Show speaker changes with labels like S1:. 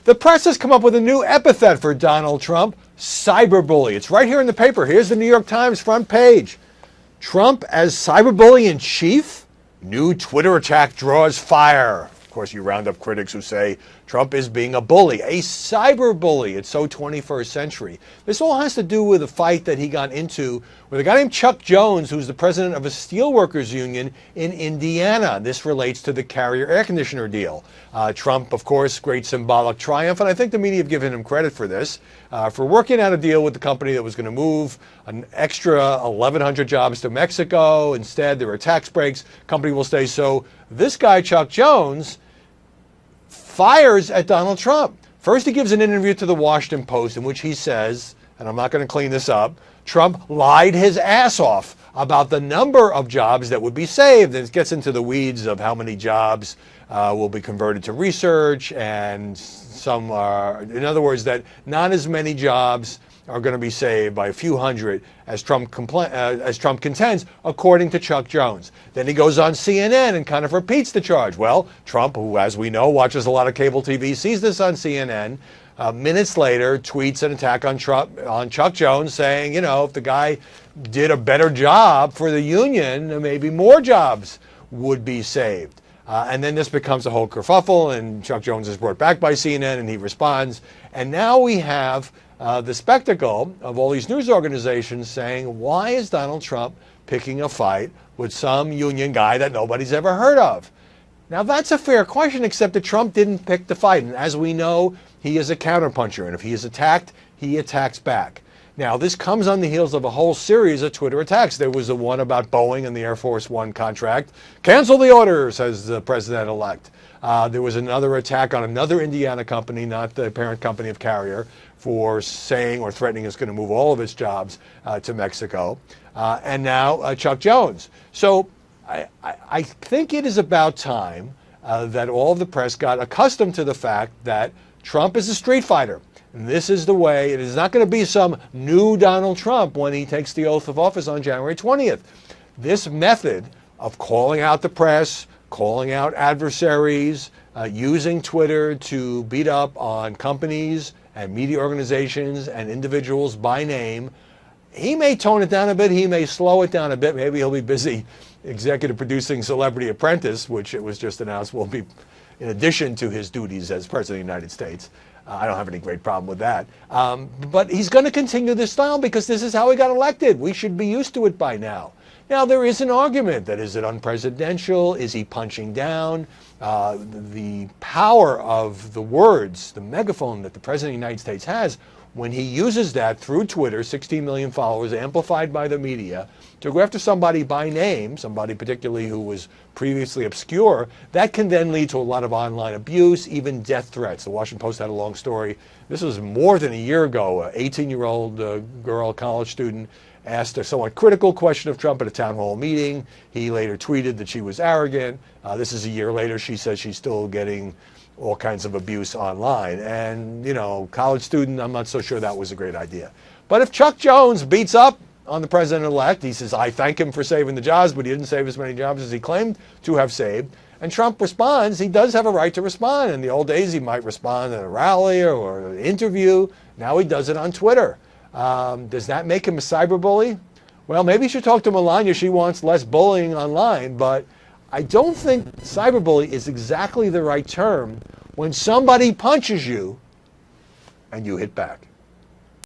S1: The press has come up with a new epithet for Donald Trump, cyberbully. It's right here in the paper. Here's the New York Times front page. Trump as cyberbully in chief? New Twitter attack draws fire. Of course, you round up critics who say Trump is being a bully, a cyberbully. It's so 21st century. This all has to do with a fight that he got into with a guy named Chuck Jones, who's the president of a steelworkers union in Indiana. This relates to the Carrier air conditioner deal. Trump, of course, great symbolic triumph, and I think the media have given him credit for this, for working out a deal with the company that was going to move an extra 1,100 jobs to Mexico. Instead, there were tax breaks. Company will stay. So this guy, Chuck Jones, fires at Donald Trump. First, he gives an interview to the Washington Post in which he says, and I'm not going to clean this up, Trump lied his ass off about the number of jobs that would be saved. And it gets into the weeds of how many jobs will be converted to research, and some are, in other words, that not as many jobs are going to be saved by a few hundred as Trump contends, according to Chuck Jones. Then he goes on CNN and kind of repeats the charge. Well, Trump, who, as we know, watches a lot of cable TV, sees this on CNN. Minutes later, tweets an attack on Chuck Jones, saying, you know, if the guy did a better job for the union, maybe more jobs would be saved. And then this becomes a whole kerfuffle, and Chuck Jones is brought back by CNN, and he responds. And now we have the spectacle of all these news organizations saying, why is Donald Trump picking a fight with some union guy that nobody's ever heard of? Now, that's a fair question, except that Trump didn't pick the fight. And as we know, he is a counterpuncher. And if he is attacked, he attacks back. Now, this comes on the heels of a whole series of Twitter attacks. There was the one about Boeing and the Air Force One contract. Cancel the order, says the president-elect. There was another attack on another Indiana company, not the parent company of Carrier, for saying or threatening it's going to move all of its jobs to Mexico. And now Chuck Jones. So I think it is about time that all of the press got accustomed to the fact that Trump is a street fighter. And this is the way. It is not going to be some new Donald Trump when he takes the oath of office on January 20th. This method of calling out the press, calling out adversaries, using Twitter to beat up on companies and media organizations and individuals by name, he may tone it down a bit. He may slow it down a bit. Maybe he'll be busy executive producing Celebrity Apprentice, which it was just announced will be in addition to his duties as President of the United States. I don't have any great problem with that. But he's going to continue this style because this is how he got elected. We should be used to it by now. Now, there is an argument that is it unpresidential? Is he punching down? The power of the words, the megaphone that the President of the United States has, when he uses that through Twitter, 16 million followers, amplified by the media, to go after somebody by name, somebody particularly who was previously obscure, that can then lead to a lot of online abuse, even death threats. The Washington Post had a long story. This was more than a year ago. An 18-year-old girl, college student, asked a somewhat critical question of Trump at a town hall meeting. He later tweeted that she was arrogant. This is a year later. She says she's still getting all kinds of abuse online. And, you know, college student, I'm not so sure that was a great idea. But if Chuck Jones beats up on the president-elect, he says, I thank him for saving the jobs, but he didn't save as many jobs as he claimed to have saved. And Trump responds, he does have a right to respond. In the old days, he might respond at a rally or an interview. Now he does it on Twitter. Does that make him a cyberbully? Well, maybe you should talk to Melania. She wants less bullying online, but I don't think cyberbully is exactly the right term when somebody punches you and you hit back.